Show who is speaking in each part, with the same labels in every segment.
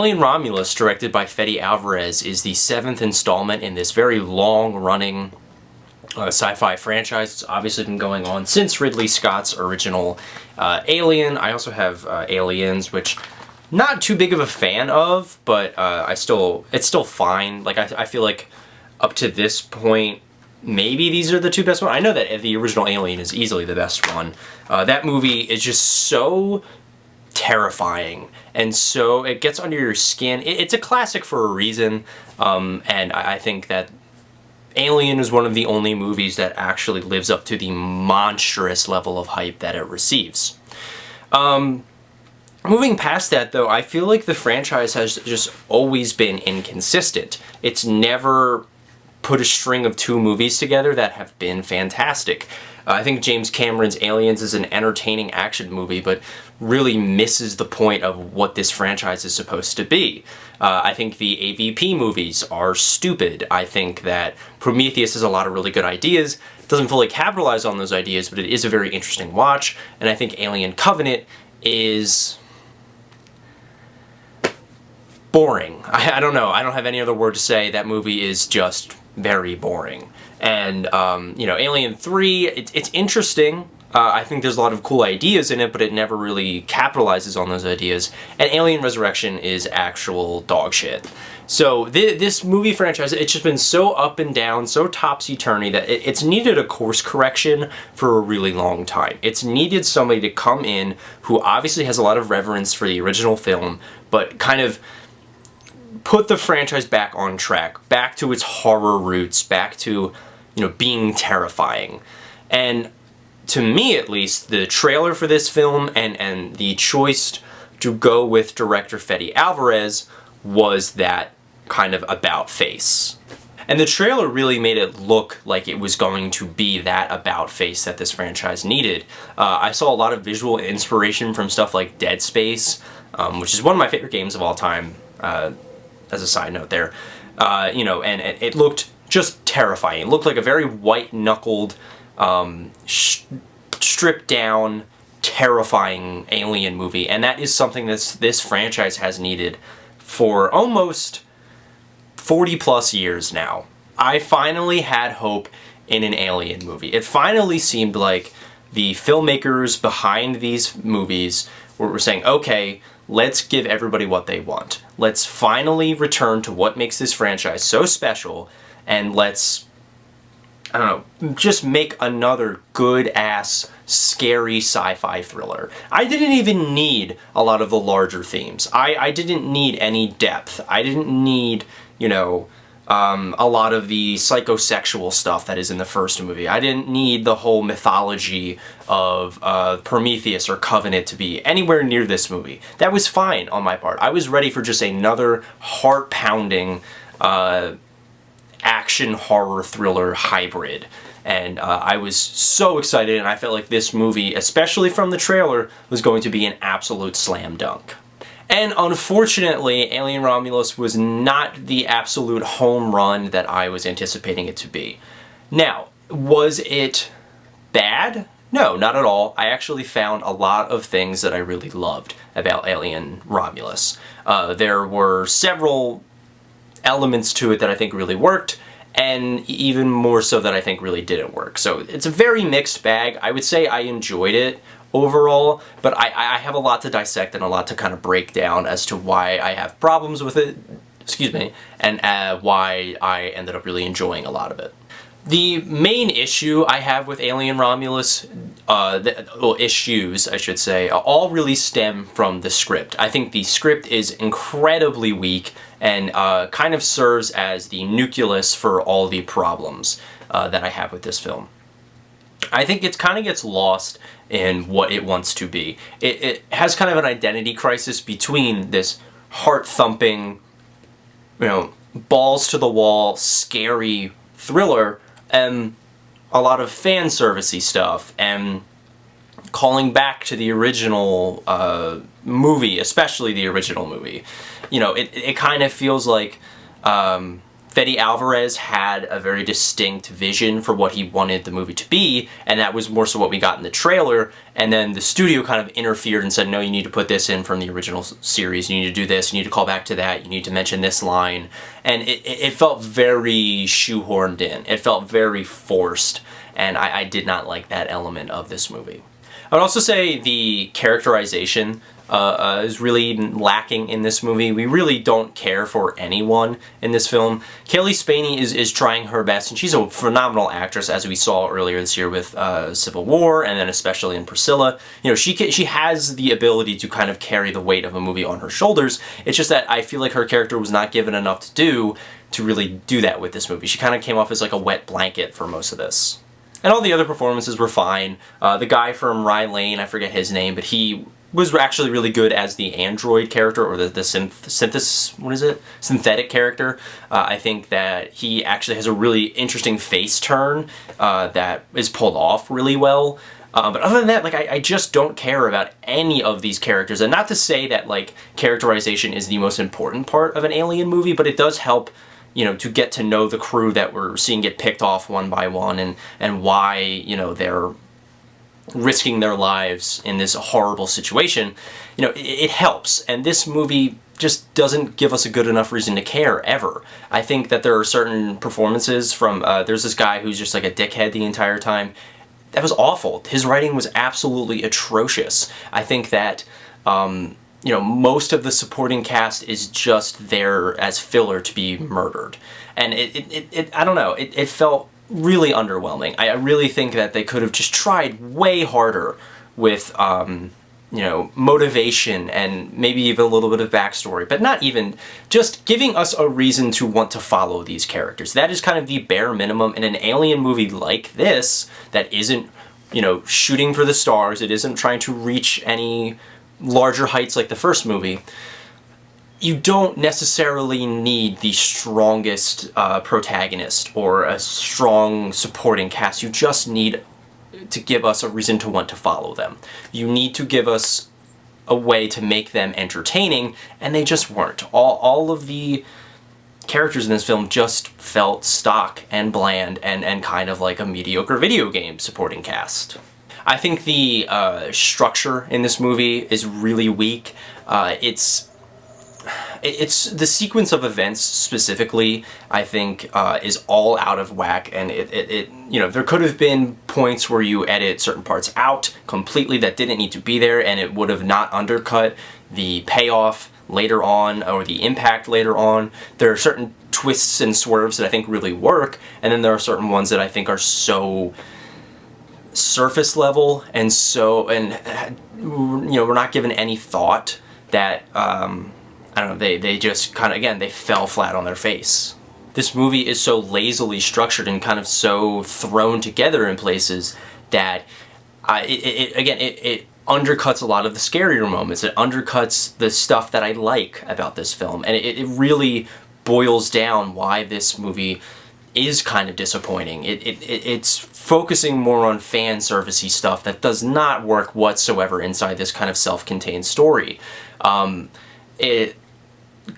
Speaker 1: Alien Romulus, directed by Fede Alvarez, is the 7th installment in this very long-running sci-fi franchise. It's obviously been going on since Ridley Scott's original Alien. I also have Aliens, which not too big of a fan of, but it's still fine. Like I feel like up to this point, maybe these are the two best ones. I know that the original Alien is easily the best one. That movie is just so terrifying, and so it gets under your skin. It's a classic for a reason, and I think that Alien is one of the only movies that actually lives up to the monstrous level of hype that it receives. Moving past that, though, I feel like the franchise has just always been inconsistent. It's never put a string of 2 movies together that have been fantastic. I think James Cameron's Aliens is an entertaining action movie, but really misses the point of what this franchise is supposed to be. I think the AVP movies are stupid. I think that Prometheus has a lot of really good ideas. It doesn't fully capitalize on those ideas, but it is a very interesting watch. And I think Alien Covenant is boring. I don't know. I don't have any other word to say. That movie is just very boring. And, you know, Alien 3, it's interesting. I think there's a lot of cool ideas in it, but it never really capitalizes on those ideas. And Alien Resurrection is actual dog shit. So this movie franchise, it's just been so up and down, so topsy-turvy, that it's needed a course correction for a really long time. It's needed somebody to come in who obviously has a lot of reverence for the original film, but kind of put the franchise back on track, back to its horror roots, back to, you know, being terrifying. And to me, at least, the trailer for this film and the choice to go with director Fede Alvarez was that kind of about face. And the trailer really made it look like it was going to be that about face that this franchise needed. I saw a lot of visual inspiration from stuff like Dead Space, which is one of my favorite games of all time, as a side note there. You know, and it looked just terrifying. It looked like a very white-knuckled, stripped down, terrifying alien movie, and that is something that this franchise has needed for almost 40 plus years now. I finally had hope in an alien movie. It finally seemed like the filmmakers behind these movies were saying, okay, let's give everybody what they want. Let's finally return to what makes this franchise so special, and let's, I don't know, just make another good-ass, scary sci-fi thriller. I didn't even need a lot of the larger themes. I didn't need any depth. I didn't need, you know, a lot of the psychosexual stuff that is in the first movie. I didn't need the whole mythology of Prometheus or Covenant to be anywhere near this movie. That was fine on my part. I was ready for just another heart-pounding action horror thriller hybrid, and I was so excited, and I felt like this movie, especially from the trailer, was going to be an absolute slam dunk. And unfortunately, Alien Romulus was not the absolute home run that I was anticipating it to be. Now, was it bad? No, not at all. I actually found a lot of things that I really loved about Alien Romulus. There were several elements to it that I think really worked, and even more so that I think really didn't work. So it's a very mixed bag. I would say I enjoyed it overall, but I have a lot to dissect and a lot to kind of break down as to why I have problems with it, excuse me, and why I ended up really enjoying a lot of it. The main issue I have with Alien Romulus, well, issues, I should say, all really stem from the script. I think the script is incredibly weak and kind of serves as the nucleus for all the problems that I have with this film. I think it kind of gets lost in what it wants to be. It has kind of an identity crisis between this heart-thumping, you know, balls-to-the-wall, scary thriller and a lot of fan servicey stuff and calling back to the original movie, especially the original movie. You know, it kind of feels like Fede Alvarez had a very distinct vision for what he wanted the movie to be, and that was more so what we got in the trailer, and then the studio kind of interfered and said, no, you need to put this in from the original series, you need to do this, you need to call back to that, you need to mention this line, and it felt very shoehorned in. It felt very forced, and I did not like that element of this movie. I would also say the characterization is really lacking in this movie. We really don't care for anyone in this film. Cailee Spaeny is trying her best, and she's a phenomenal actress, as we saw earlier this year with Civil War, and then especially in Priscilla. You know, she has the ability to kind of carry the weight of a movie on her shoulders. It's just that I feel like her character was not given enough to do to really do that with this movie. She kind of came off as like a wet blanket for most of this. And all the other performances were fine. The guy from Rye Lane, I forget his name, but he was actually really good as the android character, or the synthetic character. I think that he actually has a really interesting face turn that is pulled off really well. But other than that, like, I just don't care about any of these characters. And not to say that, like, characterization is the most important part of an Alien movie, but it does help, you know, to get to know the crew that we're seeing get picked off one by one, and why, you know, they're risking their lives in this horrible situation. You know, it helps. And this movie just doesn't give us a good enough reason to care, ever. I think that there are certain performances from, there's this guy who's just like a dickhead the entire time. That was awful. His writing was absolutely atrocious. I think that, you know, most of the supporting cast is just there as filler to be murdered. And I don't know, it felt really underwhelming. I really think that they could have just tried way harder with, you know, motivation and maybe even a little bit of backstory, but not even, just giving us a reason to want to follow these characters. That is kind of the bare minimum in an Alien movie like this that isn't, you know, shooting for the stars. It isn't trying to reach any larger heights like the first movie. You don't necessarily need the strongest protagonist or a strong supporting cast. You just need to give us a reason to want to follow them. You need to give us a way to make them entertaining, and they just weren't. All of the characters in this film just felt stock and bland and kind of like a mediocre video game supporting cast. I think the structure in this movie is really weak. It's the sequence of events specifically, I think, is all out of whack, and you know, there could have been points where you edit certain parts out completely that didn't need to be there, and it would have not undercut the payoff later on or the impact later on. There are certain twists and swerves that I think really work, and then there are certain ones that I think are so surface level and you know, we're not given any thought that I don't know, they just kind of, again, they fell flat on their face. This movie is so lazily structured and kind of so thrown together in places that it undercuts a lot of the scarier moments. It undercuts the stuff that I like about this film, and it really boils down why this movie is kind of disappointing. It's focusing more on fan servicey stuff that does not work whatsoever inside this kind of self-contained story. It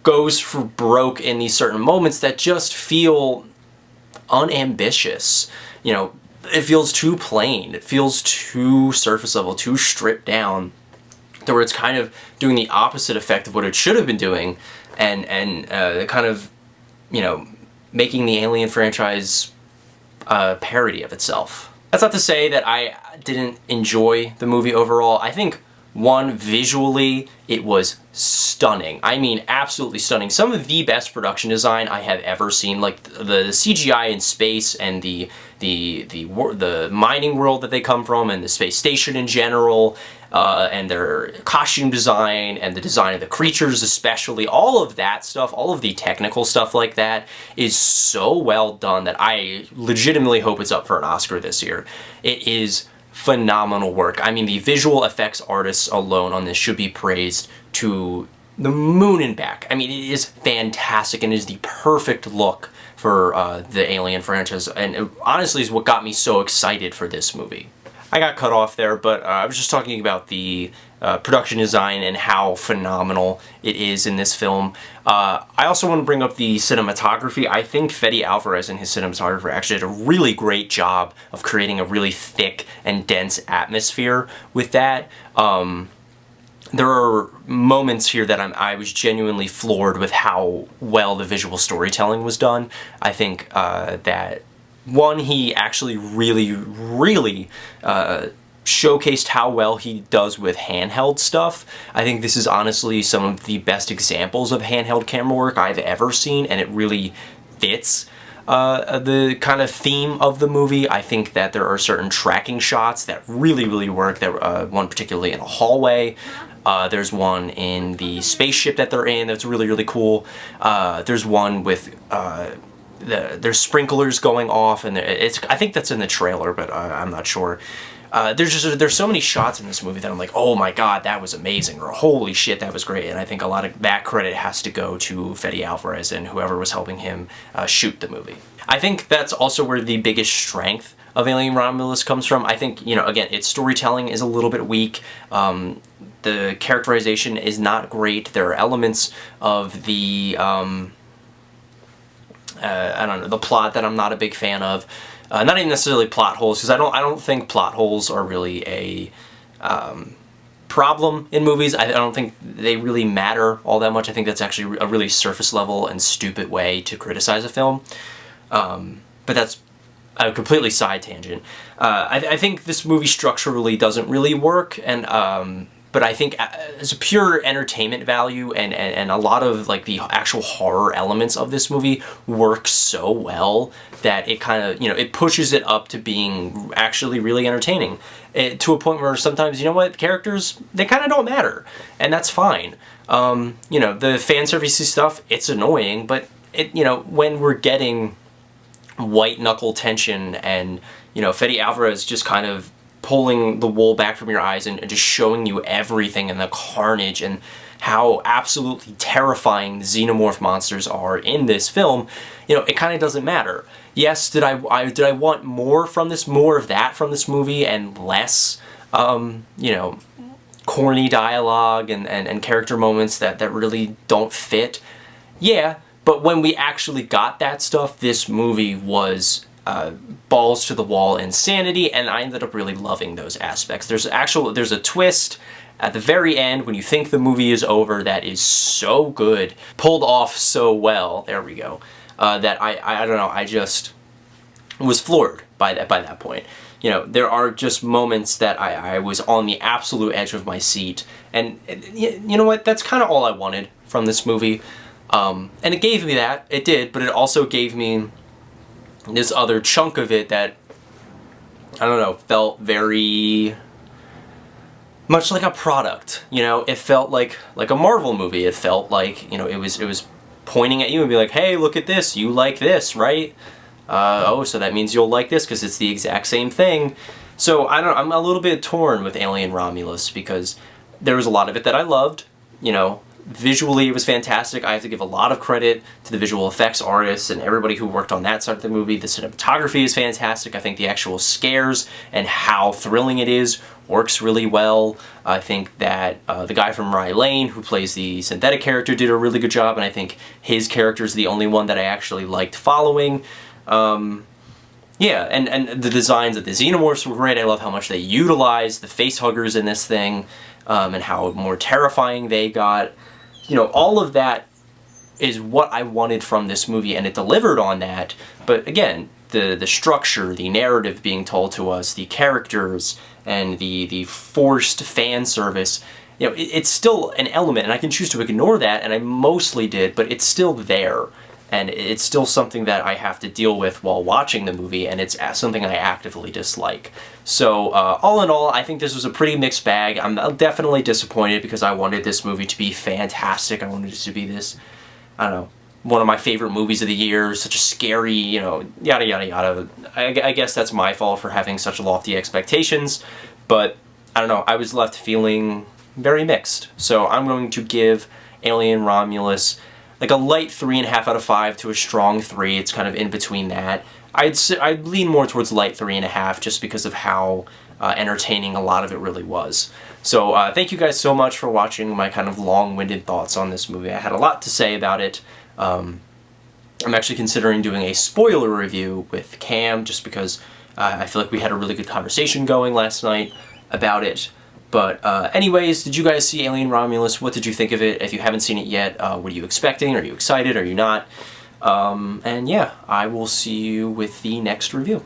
Speaker 1: goes for broke in these certain moments that just feel unambitious. You know, it feels too plain. It feels too surface level, too stripped down, to where it's kind of doing the opposite effect of what it should have been doing, and kind of, you know, making the Alien franchise a parody of itself. That's not to say that I didn't enjoy the movie overall. I think, one, visually, it was stunning. I mean, absolutely stunning. Some of the best production design I have ever seen, like the CGI in space and the mining world that they come from, and the space station in general, and their costume design, and the design of the creatures especially. All of that stuff, all of the technical stuff like that is so well done that I legitimately hope it's up for an Oscar this year. It is phenomenal work. I mean, the visual effects artists alone on this should be praised to the moon and back. I mean, it is fantastic and is the perfect look for the Alien franchise, and it honestly is what got me so excited for this movie. I got cut off there, but I was just talking about the production design and how phenomenal it is in this film. I also want to bring up the cinematography. I think Fede Alvarez and his cinematographer actually did a really great job of creating a really thick and dense atmosphere with that. There are moments here that I was genuinely floored with how well the visual storytelling was done. I think that, one, he actually really showcased how well he does with handheld stuff. I think this is honestly some of the best examples of handheld camera work I've ever seen, and it really fits the kind of theme of the movie. I think that there are certain tracking shots that really work. There one particularly in a hallway. There's one in the spaceship that they're in that's really cool. There's one with there's sprinklers going off, and I think that's in the trailer, but I'm not sure. There's so many shots in this movie that I'm like, oh my god, that was amazing, or holy shit, that was great. And I think a lot of that credit has to go to Fede Alvarez and whoever was helping him shoot the movie. I think that's also where the biggest strength of Alien Romulus comes from. I think, you know, again, its storytelling is a little bit weak. The characterization is not great. There are elements of the I don't know, the plot that I'm not a big fan of. Not even necessarily plot holes, because I don't think plot holes are really a problem in movies. I don't think they really matter all that much. I think that's actually a really surface level and stupid way to criticize a film. But that's a completely side tangent. I think this movie structurally doesn't really work, and but I think as a pure entertainment value and a lot of like the actual horror elements of this movie work so well that it kind of, you know, it pushes it up to being actually really entertaining, to a point where sometimes, you know what, characters, they kind of don't matter, and that's fine. You know, the fan servicey stuff, it's annoying, but it, you know, when we're getting white knuckle tension and, you know, Fede Alvarez just kind of pulling the wool back from your eyes and just showing you everything and the carnage and how absolutely terrifying the xenomorph monsters are in this film, you know, it kind of doesn't matter. Yes, did I want more from this, more of that from this movie, and less, you know, corny dialogue and character moments that really don't fit? Yeah, but when we actually got that stuff, this movie was balls to the wall insanity, and I ended up really loving those aspects. There's a twist at the very end when you think the movie is over that is so good, pulled off so well, there we go, that I don't know, I just was floored by that point. You know, there are just moments that I was on the absolute edge of my seat, and you know what, that's kind of all I wanted from this movie. And it gave me that, it did, but it also gave me this other chunk of it that, I don't know, felt very much like a product. You know, it felt like a Marvel movie. It felt like, you know, it was pointing at you and be like, hey, look at this, you like this, right? Oh, so that means you'll like this because it's the exact same thing. So I'm a little bit torn with Alien Romulus, because there was a lot of it that I loved. You know, visually it was fantastic. I have to give a lot of credit to the visual effects artists and everybody who worked on that side of the movie. The cinematography is fantastic. I think the actual scares and how thrilling it is works really well. I think that the guy from Rye Lane, who plays the synthetic character, did a really good job, and I think his character is the only one that I actually liked following. Yeah, and the designs of the xenomorphs were great. I love how much they utilized the facehuggers in this thing, and how more terrifying they got. You know, all of that is what I wanted from this movie, and it delivered on that. But again, the structure, the narrative being told to us, the characters, and the forced fan service, you know, it's still an element, and I can choose to ignore that, and I mostly did, but it's still there. And it's still something that I have to deal with while watching the movie, and it's something I actively dislike. So, all in all, I think this was a pretty mixed bag. I'm definitely disappointed because I wanted this movie to be fantastic. I wanted it to be this, I don't know, one of my favorite movies of the year, such a scary, you know, yada yada yada. I guess that's my fault for having such lofty expectations, but I don't know, I was left feeling very mixed. So I'm going to give Alien Romulus like a light 3.5 out of 5 to a strong 3. It's kind of in between that. I'd lean more towards light 3.5 just because of how entertaining a lot of it really was. So thank you guys so much for watching my kind of long-winded thoughts on this movie. I had a lot to say about it. I'm actually considering doing a spoiler review with Cam just because I feel like we had a really good conversation going last night about it. But anyways, did you guys see Alien Romulus? What did you think of it? If you haven't seen it yet, what are you expecting? Are you excited? Are you not? And yeah, I will see you with the next review.